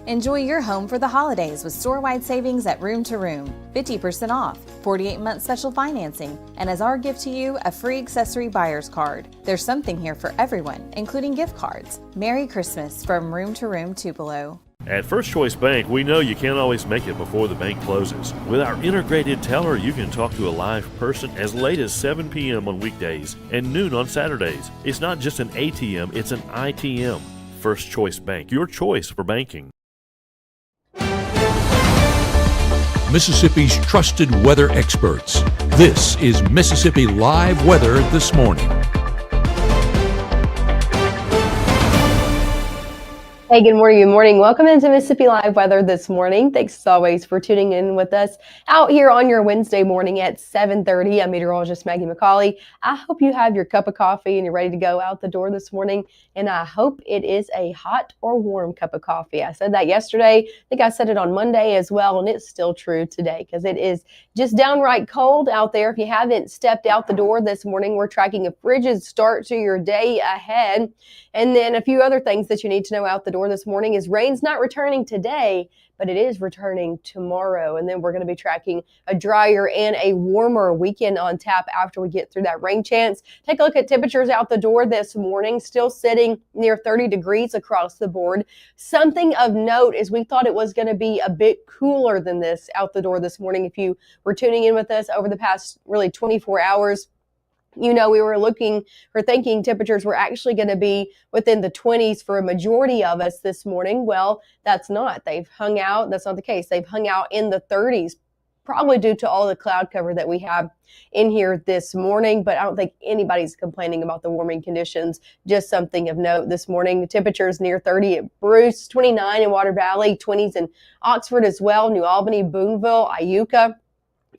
Enjoy your home for the holidays with store-wide savings at Room to Room. 50% off, 48-month special financing, and as our gift to you, a free accessory buyer's card. There's something here for everyone, including gift cards. Merry Christmas from Room to Room Tupelo. At First Choice Bank, we know you can't always make it before the bank closes. With our integrated teller, you can talk to a live person as late as 7 p.m. on weekdays and noon on Saturdays. It's not just an ATM, it's an ITM. First Choice Bank, your choice for banking. Mississippi's trusted weather experts. This is Mississippi Live Weather This Morning. Hey, good morning. Good morning. Welcome into Mississippi Live Weather This Morning. Thanks as always for tuning in with us out here on your Wednesday morning at 7:30. I'm meteorologist Maggye McCauley. I hope you have your cup of coffee and you're ready to go out the door this morning. And I hope it is a hot or warm cup of coffee. I said that yesterday. I think I said it on Monday as well. And it's still true today because it is just downright cold out there. If you haven't stepped out the door this morning, we're tracking a frigid start to your day ahead. And then a few other things that you need to know out the door this morning is rain's not returning today, but it is returning tomorrow. And then we're going to be tracking a drier and a warmer weekend on tap after we get through that rain chance. Take a look at temperatures out the door this morning, still sitting near 30 degrees across the board. Something of note is we thought it was going to be a bit cooler than this out the door this morning. If you were tuning in with us over the past really 24 hours, you know, we were looking or thinking temperatures were actually going to be within the 20s for a majority of us this morning. Well, that's not. They've hung out. That's not the case. They've hung out in the 30s, probably due to all the cloud cover that we have in here this morning. But I don't think anybody's complaining about the warming conditions. Just something of note this morning. The temperatures near 30 at Bruce, 29 in Water Valley, 20s in Oxford as well, New Albany, Boonville, Iuka.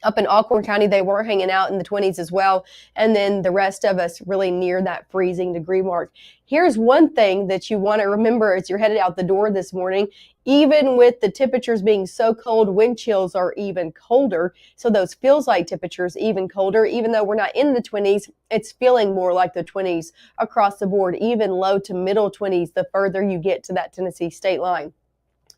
Up in Alcorn County, they were hanging out in the 20s as well. And then the rest of us really near that freezing degree mark. Here's one thing that you want to remember as you're headed out the door this morning. Even with the temperatures being so cold, wind chills are even colder. So those feels like temperatures even colder. Even though we're not in the 20s, it's feeling more like the 20s across the board, even low to middle 20s the further you get to that Tennessee state line.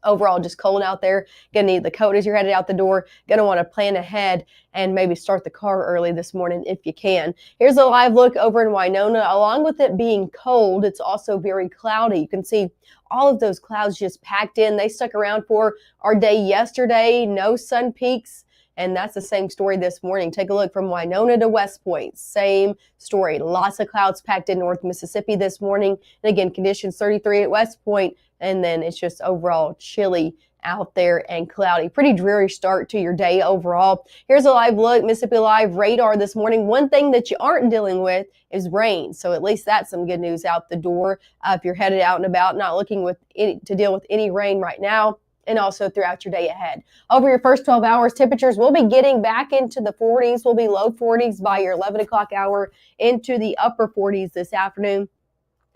Overall, just cold out there. Gonna need the coat as you're headed out the door. Gonna want to plan ahead and maybe start the car early this morning if you can. Here's a live look over in Winona. Along with it being cold, it's also very cloudy. You can see all of those clouds just packed in. They stuck around for our day yesterday. No sun peaks. And that's the same story this morning. Take a look from Winona to West Point. Same story. Lots of clouds packed in North Mississippi this morning. And again, conditions 33 at West Point. And then it's just overall chilly out there and cloudy. Pretty dreary start to your day overall. Here's a live look, Mississippi Live radar this morning. One thing that you aren't dealing with is rain. So at least that's some good news out the door. If you're headed out and about, not looking to deal with any rain right now. And also throughout your day ahead. Over your first 12 hours, temperatures will be getting back into the 40s. Will be low 40s by your 11 o'clock hour, into the upper 40s this afternoon.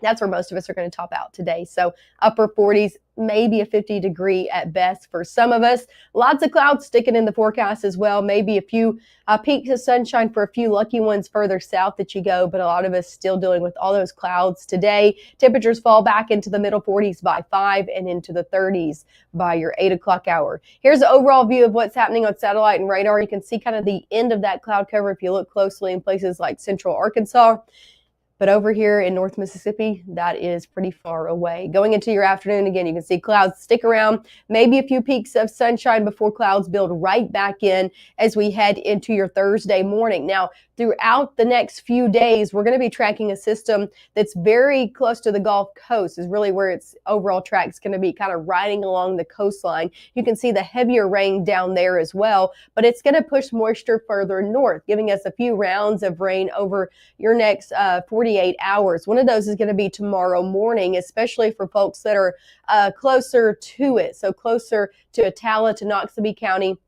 That's where most of us are going to top out today. So upper 40s, maybe a 50 degree at best for some of us. Lots of clouds sticking in the forecast as well. Maybe a few peaks of sunshine for a few lucky ones further south that you go. But a lot of us still dealing with all those clouds today. Temperatures fall back into the middle 40s by 5 and into the 30s by your 8 o'clock hour. Here's an overall view of what's happening on satellite and radar. You can see kind of the end of that cloud cover if you look closely in places like central Arkansas. But over here in North Mississippi, that is pretty far away. Going into your afternoon, again, you can see clouds stick around, maybe a few peaks of sunshine before clouds build right back in as we head into your Thursday morning. Now, throughout the next few days, we're going to be tracking a system that's very close to the Gulf Coast, is really where its overall track is going to be, kind of riding along the coastline. You can see the heavier rain down there as well, but it's going to push moisture further north, giving us a few rounds of rain over your next 48 hours. One of those is going to be tomorrow morning, especially for folks that are closer to it. So closer to Attala, to Noxubee County,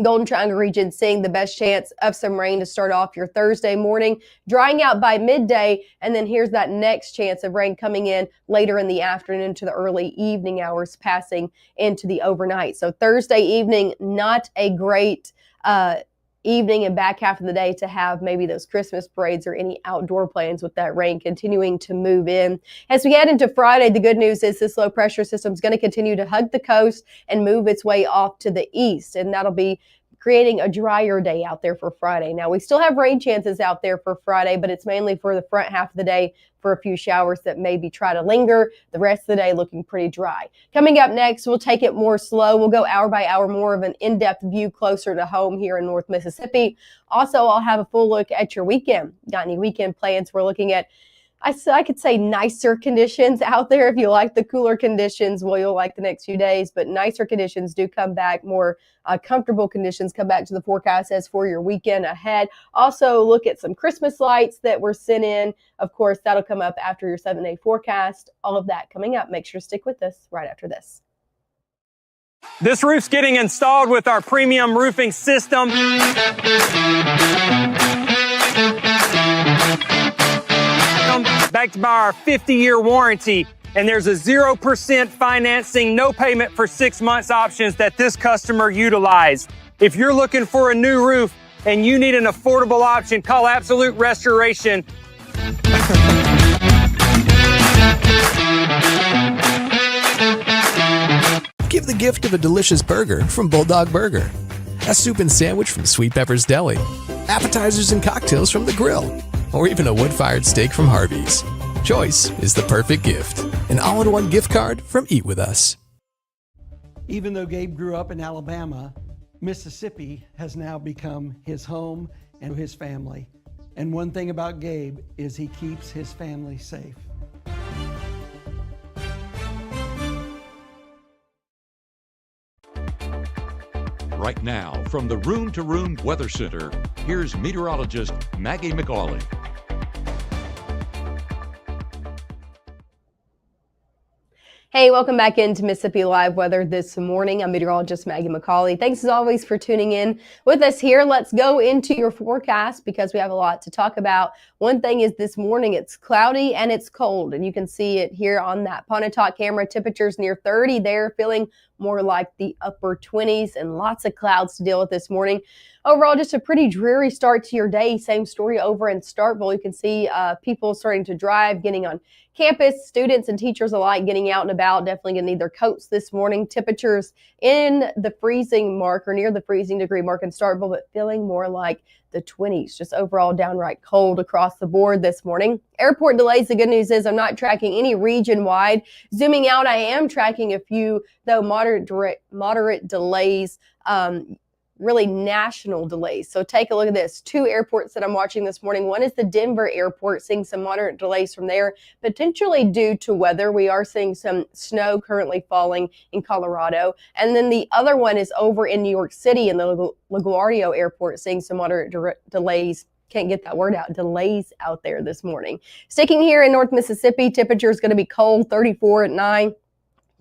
Golden Triangle region, seeing the best chance of some rain to start off your Thursday morning, drying out by midday. And then here's that next chance of rain coming in later in the afternoon to the early evening hours, passing into the overnight. So Thursday evening, not a great evening and back half of the day to have maybe those Christmas parades or any outdoor plans with that rain continuing to move in. As we head into Friday, the good news is this low pressure system is going to continue to hug the coast and move its way off to the east, and that'll be creating a drier day out there for Friday. Now, we still have rain chances out there for Friday, but it's mainly for the front half of the day for a few showers that maybe try to linger. The rest of the day looking pretty dry. Coming up next, we'll take it more slow. We'll go hour by hour, more of an in-depth view closer to home here in North Mississippi. Also, I'll have a full look at your weekend. Got any weekend plans? We're looking at I could say nicer conditions out there. If you like the cooler conditions, well, you'll like the next few days, but nicer conditions do come back, more comfortable conditions come back to the forecast as for your weekend ahead. Also, look at some Christmas lights that were sent in. Of course, that'll come up after your 7-day forecast. All of that coming up. Make sure to stick with us right after this. This roof's getting installed with our premium roofing system. Backed by our 50-year warranty, and there's a 0% financing, no payment for 6 months options that this customer utilized. If you're looking for a new roof and you need an affordable option, call Absolute Restoration. Give the gift of a delicious burger from Bulldog Burger, a soup and sandwich from Sweet Pepper's Deli, appetizers and cocktails from The Grill, or even a wood-fired steak from Harvey's. Choice is the perfect gift. An all-in-one gift card from Eat With Us. Even though Gabe grew up in Alabama, Mississippi has now become his home and his family. And one thing about Gabe is he keeps his family safe. Right now, from the Room to Room Weather Center, here's meteorologist Maggye McCauley. Hey, welcome back into Mississippi Live Weather this morning. I'm meteorologist Maggye McCauley. Thanks as always for tuning in with us here. Let's go into your forecast because we have a lot to talk about. One thing is this morning it's cloudy and it's cold, and you can see it here on that Pontotoc camera. Temperatures near 30 there, feeling more like the upper 20s, and lots of clouds to deal with this morning. Overall, just a pretty dreary start to your day. Same story over in Starkville. You can see people starting to drive, getting on campus, students and teachers alike getting out and about. Definitely going to need their coats this morning. Temperatures in the freezing mark or near the freezing degree mark in Starkville, but feeling more like the 20s. Just overall downright cold across the board this morning. Airport delays. The good news is I'm not tracking any region-wide. Zooming out, I am tracking a few, though moderate delays. Really national delays. So take a look at this. 2 airports that I'm watching this morning. One is the Denver airport, seeing some moderate delays from there, potentially due to weather. We are seeing some snow currently falling in Colorado. And then the other one is over in New York City in the LaGuardia airport, seeing some moderate delays. Can't get that word out. Delays out there this morning. Sticking here in North Mississippi, temperature is going to be cold, 34 at 9.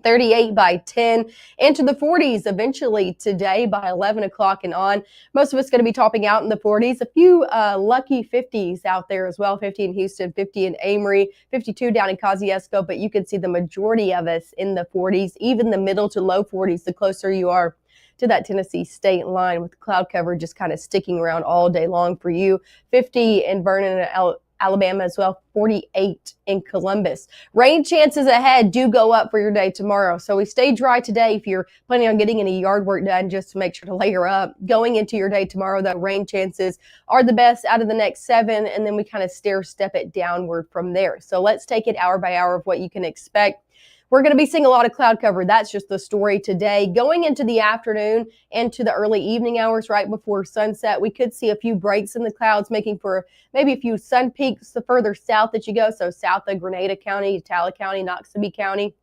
38 by 10, into the 40s eventually today by 11 o'clock and on. Most of us going to be topping out in the 40s. A few lucky 50s out there as well. 50 in Houston, 50 in Amory, 52 down in Kosciuszko, but you can see the majority of us in the 40s, even the middle to low 40s, the closer you are to that Tennessee state line, with cloud cover just kind of sticking around all day long for you. 50 in Vernon and Alabama as well, 48 in Columbus. Rain chances ahead do go up for your day tomorrow. So we stay dry today if you're planning on getting any yard work done, just to make sure to layer up. Going into your day tomorrow, though, rain chances are the best out of the next 7, and then we kind of stair step it downward from there. So let's take it hour by hour of what you can expect. We're going to be seeing a lot of cloud cover. That's just the story today. Going into the afternoon and to the early evening hours right before sunset, we could see a few breaks in the clouds, making for maybe a few sun peaks the further south that you go. So south of Grenada County, Tallah County, Noxubee County,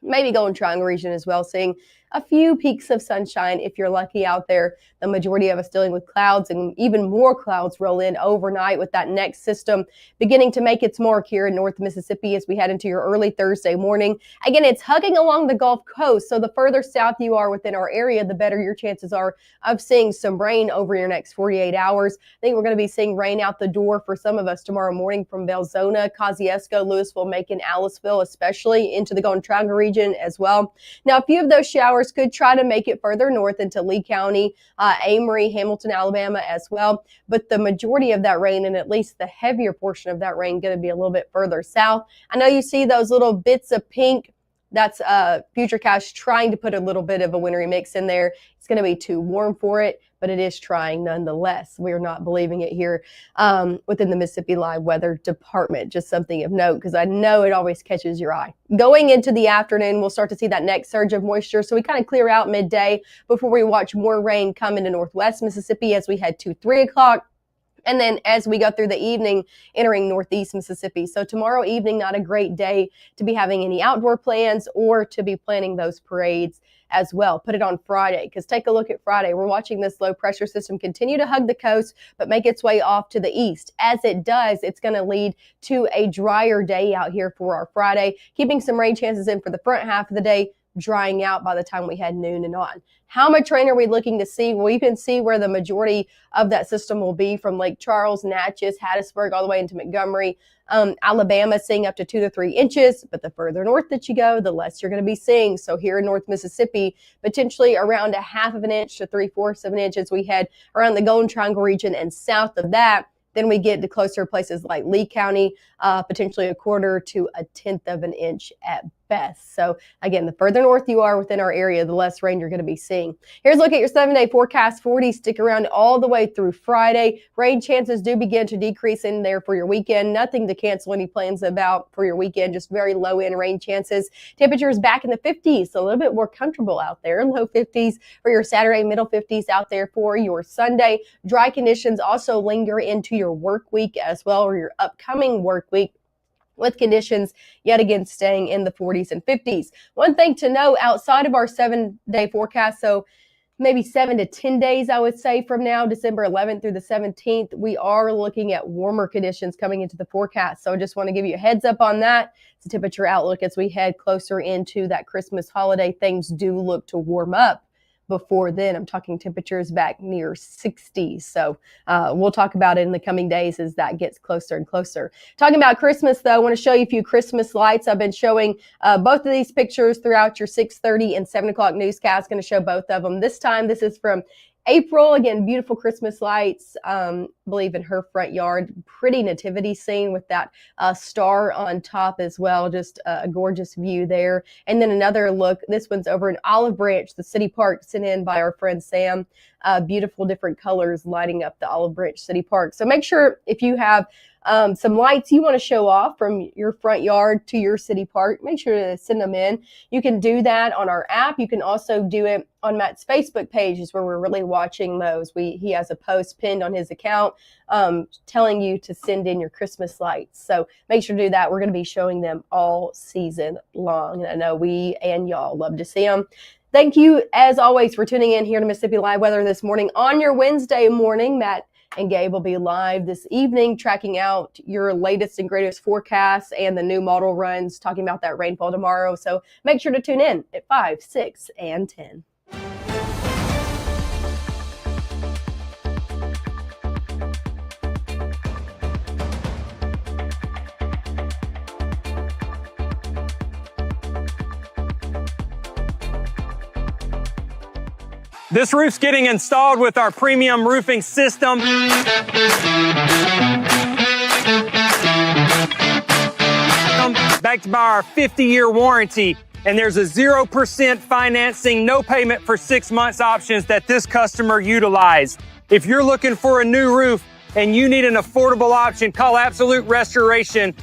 maybe Golden Triangle region as well, seeing a few peaks of sunshine if you're lucky out there. The majority of us dealing with clouds, and even more clouds roll in overnight with that next system beginning to make its mark here in North Mississippi as we head into your early Thursday morning. Again, it's hugging along the Gulf Coast, so the further south you are within our area, the better your chances are of seeing some rain over your next 48 hours. I think we're going to be seeing rain out the door for some of us tomorrow morning from Belzona, Kosciuszko, Louisville, Macon, Aliceville, especially into the Golden Triangle region as well. Now, a few of those showers showers could try to make it further north into Lee County, Amory, Hamilton, Alabama as well. But the majority of that rain, and at least the heavier portion of that rain, going to be a little bit further south. I know you see those little bits of pink. That's Futurecast trying to put a little bit of a wintry mix in there. It's going to be too warm for it, but it is trying nonetheless. We're not believing it here within the Mississippi Live Weather Department. Just something of note, because I know it always catches your eye. Going into the afternoon, we'll start to see that next surge of moisture. So we kind of clear out midday before we watch more rain come into northwest Mississippi as we head to 3 o'clock. And then as we go through the evening, entering northeast Mississippi. So tomorrow evening, not a great day to be having any outdoor plans or to be planning those parades as well. Put it on Friday, because take a look at Friday. We're watching this low pressure system continue to hug the coast, but make its way off to the east. As it does, it's going to lead to a drier day out here for our Friday, keeping some rain chances in for the front half of the day, drying out by the time we head noon and on. How much rain are we looking to see? Well, you can see where the majority of that system will be from Lake Charles, Natchez, Hattiesburg, all the way into Montgomery. Alabama seeing up to 2 to 3 inches, but the further north that you go, the less you're going to be seeing. So here in North Mississippi, potentially around a half of an inch to 3/4 of an inch as we head around the Golden Triangle region, and south of that, then we get to closer places like Lee County, potentially a 1/4 to 1/10 of an inch at best. So again, the further north you are within our area, the less rain you're going to be seeing. Here's a look at your 7-day forecast. 40 stick around all the way through Friday. Rain chances do begin to decrease in there for your weekend. Nothing to cancel any plans about for your weekend, just very low end rain chances. Temperatures back in the 50s, so a little bit more comfortable out there. Low 50s for your Saturday, middle 50s out there for your Sunday. Dry conditions also linger into your work week as well, or your upcoming work week, with conditions yet again staying in the 40s and 50s. One thing to know outside of our 7-day forecast, so maybe 7 to 10 days, I would say, from now, December 11th through the 17th, we are looking at warmer conditions coming into the forecast. So I just want to give you a heads up on that. It's a temperature outlook as we head closer into that Christmas holiday. Things do look to warm up. Before then, I'm talking temperatures back near 60s. So we'll talk about it in the coming days as that gets closer and closer. Talking about Christmas, though, I want to show you a few Christmas lights. I've been showing both of these pictures throughout your 6:30 and 7 o'clock newscast. Going to show both of them. This time, this is from April. Again, beautiful Christmas lights, believe in her front yard. Pretty nativity scene with that star on top as well. Just a gorgeous view there. And then another look. This one's over in Olive Branch, the city park, sent in by our friend Sam. Beautiful different colors lighting up the Olive Branch City Park. So make sure if you have some lights you want to show off from your front yard to your city park, make sure to send them in. You can do that on our app. You can also do it on Matt's Facebook page, is where we're really watching those. He has a post pinned on his account telling you to send in your Christmas lights. So make sure to do that. We're going to be showing them all season long. And I know we and y'all love to see them. Thank you, as always, for tuning in here to Mississippi Live Weather this morning. On your Wednesday morning, Matt and Gabe will be live this evening, tracking out your latest and greatest forecasts and the new model runs, talking about that rainfall tomorrow. So make sure to tune in at 5, 6, and 10. This roof's getting installed with our premium roofing system. Backed by our 50-year warranty. And there's a 0% financing, no payment for 6 months options that this customer utilized. If you're looking for a new roof and you need an affordable option, call Absolute Restoration.